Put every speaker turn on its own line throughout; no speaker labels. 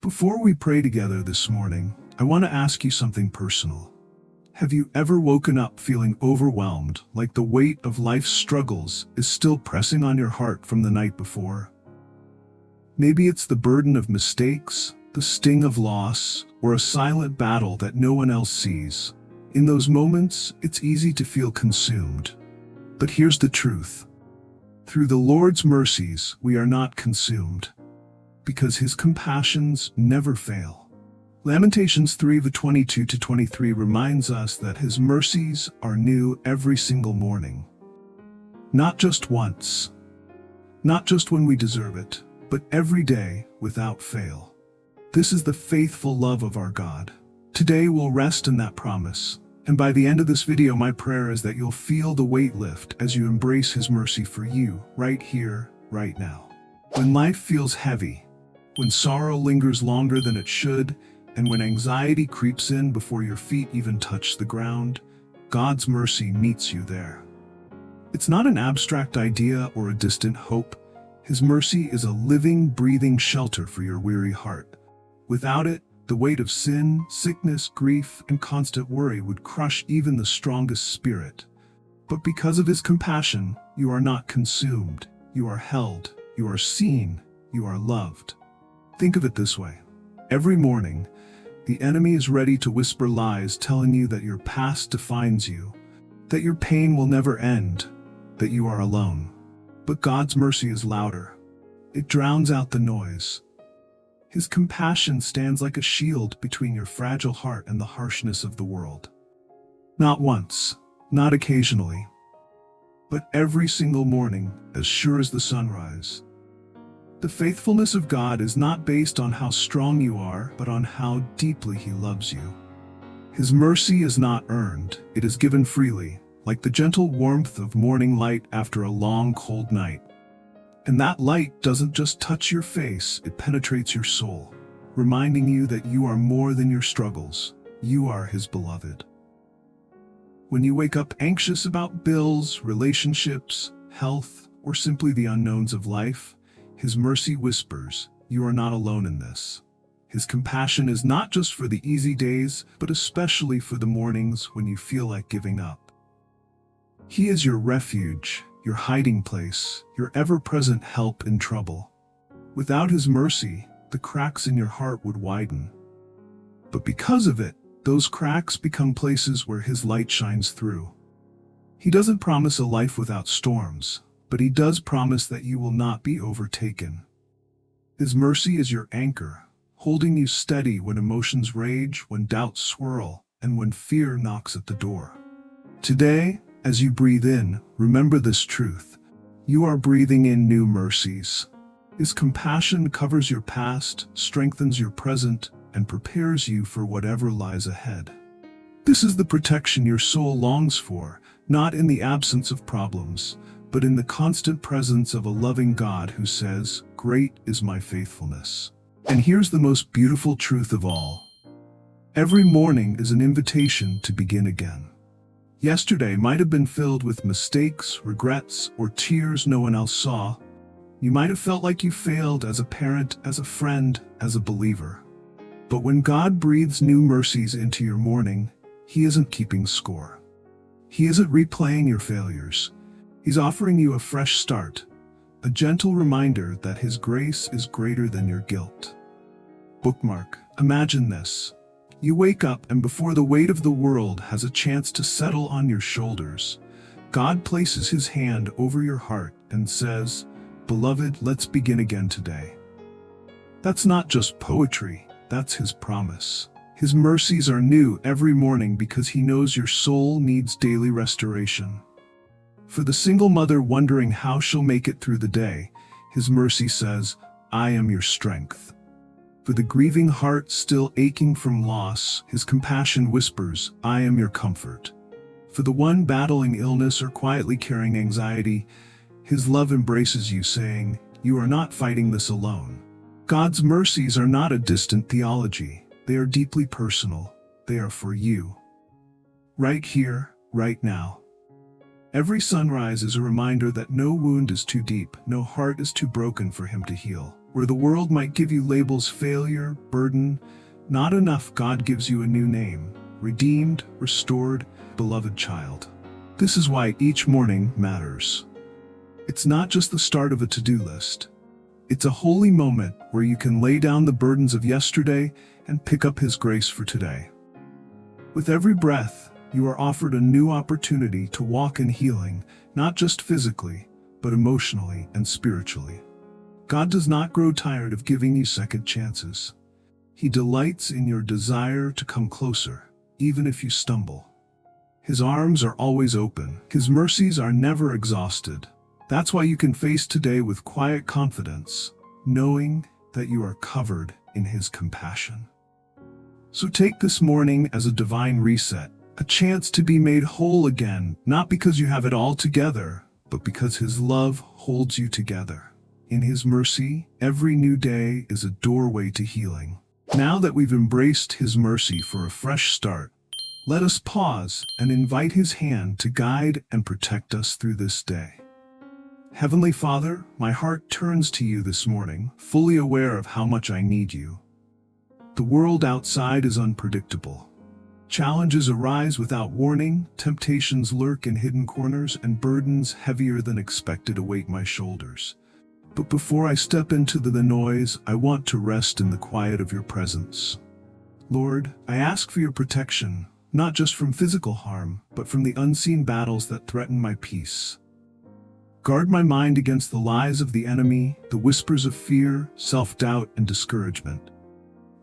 Before we pray together this morning, I want to ask you something personal. Have you ever woken up feeling overwhelmed, like the weight of life's struggles is still pressing on your heart from the night before? Maybe it's the burden of mistakes, the sting of loss, or a silent battle that no one else sees. In those moments, it's easy to feel consumed. But here's the truth. Through the Lord's mercies, we are not consumed, because His compassions never fail. Lamentations 3:22-23 reminds us that His mercies are new every single morning. Not just once, not just when we deserve it, but every day without fail. This is the faithful love of our God. Today we'll rest in that promise. And by the end of this video, my prayer is that you'll feel the weight lift as you embrace His mercy for you, right here, right now. When life feels heavy, when sorrow lingers longer than it should, and when anxiety creeps in before your feet even touch the ground, God's mercy meets you there. It's not an abstract idea or a distant hope. His mercy is a living, breathing shelter for your weary heart. Without it, the weight of sin, sickness, grief, and constant worry would crush even the strongest spirit. But because of His compassion, you are not consumed. You are held. You are seen. You are loved. Think of it this way. Every morning, the enemy is ready to whisper lies telling you that your past defines you, that your pain will never end, that you are alone. But God's mercy is louder. It drowns out the noise. His compassion stands like a shield between your fragile heart and the harshness of the world. Not once, not occasionally, but every single morning, as sure as the sunrise. The faithfulness of God is not based on how strong you are, but on how deeply He loves you. His mercy is not earned, it is given freely, like the gentle warmth of morning light after a long, cold night. And that light doesn't just touch your face, it penetrates your soul, reminding you that you are more than your struggles. You are His beloved. When you wake up anxious about bills, relationships, health, or simply the unknowns of life, His mercy whispers, you are not alone in this. His compassion is not just for the easy days, but especially for the mornings when you feel like giving up. He is your refuge, your hiding place, your ever-present help in trouble. Without His mercy, the cracks in your heart would widen. But because of it, those cracks become places where His light shines through. He doesn't promise a life without storms, but He does promise that you will not be overtaken. His mercy is your anchor, holding you steady when emotions rage, when doubts swirl, and when fear knocks at the door. Today, as you breathe in, remember this truth. You are breathing in new mercies. His compassion covers your past, strengthens your present, and prepares you for whatever lies ahead. This is the protection your soul longs for, not in the absence of problems, but in the constant presence of a loving God who says, "Great is my faithfulness." And here's the most beautiful truth of all. Every morning is an invitation to begin again. Yesterday might have been filled with mistakes, regrets, or tears no one else saw. You might have felt like you failed as a parent, as a friend, as a believer. But when God breathes new mercies into your morning, He isn't keeping score. He isn't replaying your failures. He's offering you a fresh start, a gentle reminder that His grace is greater than your guilt. Bookmark. Imagine this. You wake up, and before the weight of the world has a chance to settle on your shoulders, God places His hand over your heart and says, "Beloved, let's begin again today." That's not just poetry, that's His promise. His mercies are new every morning because He knows your soul needs daily restoration. For the single mother wondering how she'll make it through the day, His mercy says, "I am your strength." For the grieving heart still aching from loss, His compassion whispers, "I am your comfort." For the one battling illness or quietly carrying anxiety, His love embraces you, saying, "You are not fighting this alone." God's mercies are not a distant theology. They are deeply personal. They are for you. Right here, right now. Every sunrise is a reminder that no wound is too deep, no heart is too broken for Him to heal. Where the world might give you labels failure, burden, not enough, God gives you a new name: redeemed, restored, beloved child. This is why each morning matters. It's not just the start of a to-do list. It's a holy moment where you can lay down the burdens of yesterday and pick up His grace for today. With every breath, you are offered a new opportunity to walk in healing, not just physically, but emotionally and spiritually. God does not grow tired of giving you second chances. He delights in your desire to come closer, even if you stumble. His arms are always open. His mercies are never exhausted. That's why you can face today with quiet confidence, knowing that you are covered in His compassion. So take this morning as a divine reset, a chance to be made whole again, not because you have it all together, but because His love holds you together. In His mercy, every new day is a doorway to healing. Now that we've embraced His mercy for a fresh start, let us pause and invite His hand to guide and protect us through this day. Heavenly Father, my heart turns to You this morning, fully aware of how much I need You. The world outside is unpredictable. Challenges arise without warning, temptations lurk in hidden corners, and burdens heavier than expected await my shoulders. But before I step into the noise, I want to rest in the quiet of Your presence. Lord, I ask for Your protection, not just from physical harm, but from the unseen battles that threaten my peace. Guard my mind against the lies of the enemy, the whispers of fear, self-doubt, and discouragement.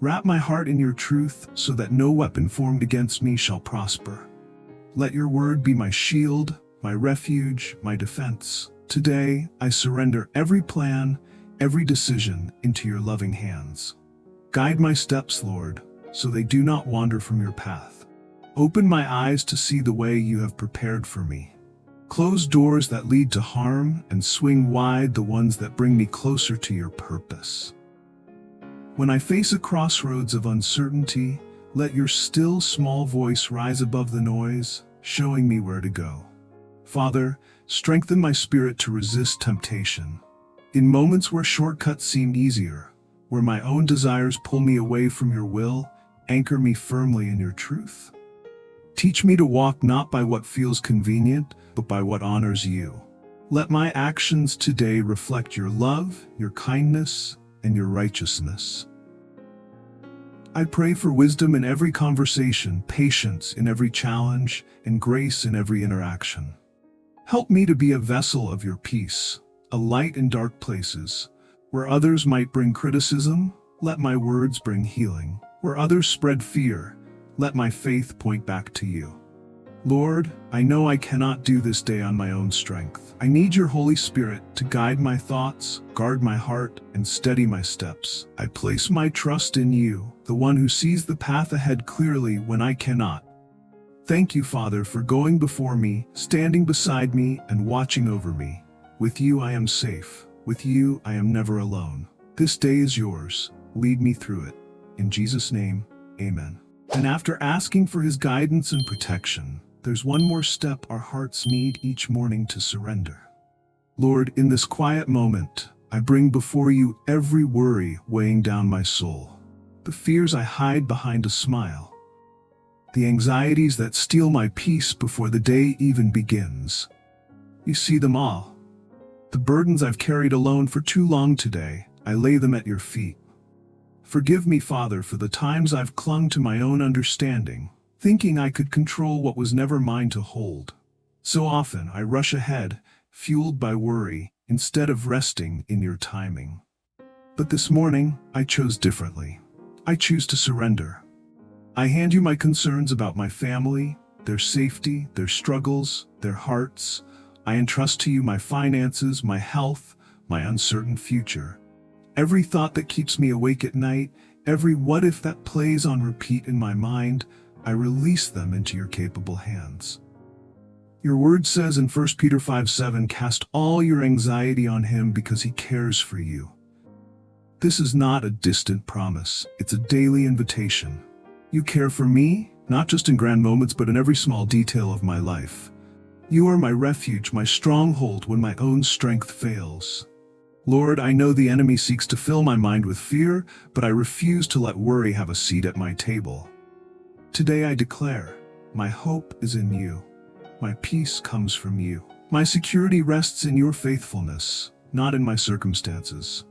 Wrap my heart in Your truth so that no weapon formed against me shall prosper. Let Your word be my shield, my refuge, my defense. Today, I surrender every plan, every decision into Your loving hands. Guide my steps, Lord, so they do not wander from Your path. Open my eyes to see the way You have prepared for me. Close doors that lead to harm and swing wide the ones that bring me closer to Your purpose. When I face a crossroads of uncertainty, let Your still small voice rise above the noise, showing me where to go. Father, strengthen my spirit to resist temptation. In moments where shortcuts seem easier, where my own desires pull me away from Your will, anchor me firmly in Your truth. Teach me to walk not by what feels convenient, but by what honors You. Let my actions today reflect Your love, Your kindness, and Your righteousness. I pray for wisdom in every conversation, patience in every challenge, and grace in every interaction. Help me to be a vessel of Your peace, a light in dark places. Where others might bring criticism, let my words bring healing. Where others spread fear, let my faith point back to You. Lord, I know I cannot do this day on my own strength. I need Your Holy Spirit to guide my thoughts, guard my heart, and steady my steps. I place my trust in You, the one who sees the path ahead clearly when I cannot. Thank You, Father, for going before me, standing beside me, and watching over me. With You I am safe. With You I am never alone. This day is Yours. Lead me through it. In Jesus' name, amen. And after asking for His guidance and protection, there's one more step our hearts need each morning to surrender. Lord, in this quiet moment, I bring before You every worry weighing down my soul, the fears I hide behind a smile, the anxieties that steal my peace before the day even begins. You see them all. The burdens I've carried alone for too long today, I lay them at Your feet. Forgive me, Father, for the times I've clung to my own understanding, thinking I could control what was never mine to hold. So often I rush ahead, fueled by worry, instead of resting in Your timing. But this morning, I chose differently. I choose to surrender. I hand You my concerns about my family, their safety, their struggles, their hearts. I entrust to You my finances, my health, my uncertain future. Every thought that keeps me awake at night, every what if that plays on repeat in my mind, I release them into Your capable hands. Your word says in 1 Peter 5:7, cast all your anxiety on Him because He cares for you. This is not a distant promise, it's a daily invitation. You care for me, not just in grand moments, but in every small detail of my life. You are my refuge, my stronghold when my own strength fails. Lord, I know the enemy seeks to fill my mind with fear, but I refuse to let worry have a seat at my table. Today I declare, my hope is in you. My peace comes from you. My security rests in your faithfulness, not in my circumstances.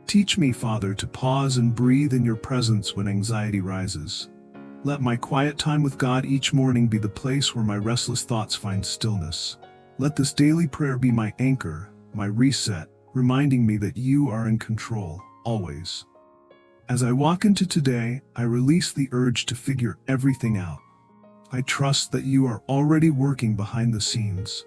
Teach me, Father, to pause and breathe in your presence when anxiety rises. Let my quiet time with God each morning be the place where my restless thoughts find stillness. Let this daily prayer be my anchor, my reset, reminding me that you are in control, always. As I walk into today, I release the urge to figure everything out. I trust that you are already working behind the scenes,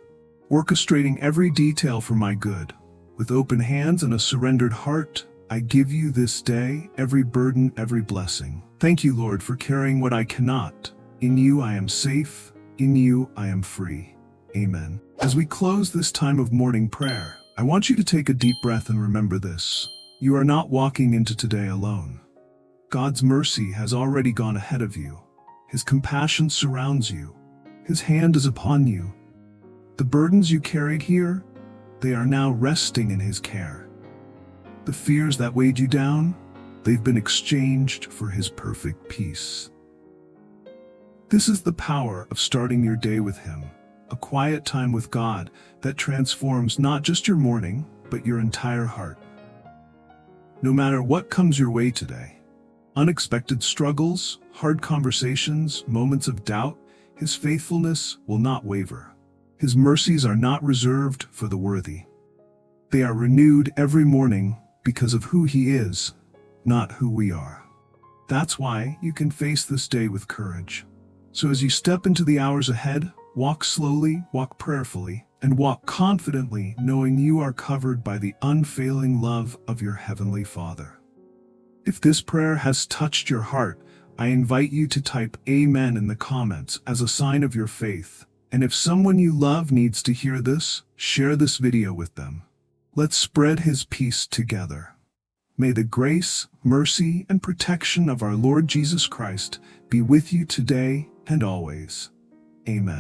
orchestrating every detail for my good. With open hands and a surrendered heart, I give you this day every burden, every blessing. Thank you, Lord, for carrying what I cannot. In you I am safe. In you I am free. Amen. As we close this time of morning prayer, I want you to take a deep breath and remember this. You are not walking into today alone. God's mercy has already gone ahead of you. His compassion surrounds you. His hand is upon you. The burdens you carried here, they are now resting in His care. The fears that weighed you down, they've been exchanged for His perfect peace. This is the power of starting your day with Him, a quiet time with God that transforms not just your morning, but your entire heart. No matter what comes your way today, unexpected struggles, hard conversations, moments of doubt, His faithfulness will not waver. His mercies are not reserved for the worthy. They are renewed every morning because of who He is, not who we are. That's why you can face this day with courage. So as you step into the hours ahead, walk slowly, walk prayerfully, and walk confidently, knowing you are covered by the unfailing love of your Heavenly Father. If this prayer has touched your heart, I invite you to type Amen in the comments as a sign of your faith. And if someone you love needs to hear this, share this video with them. Let's spread His peace together. May the grace, mercy, and protection of our Lord Jesus Christ be with you today and always. Amen.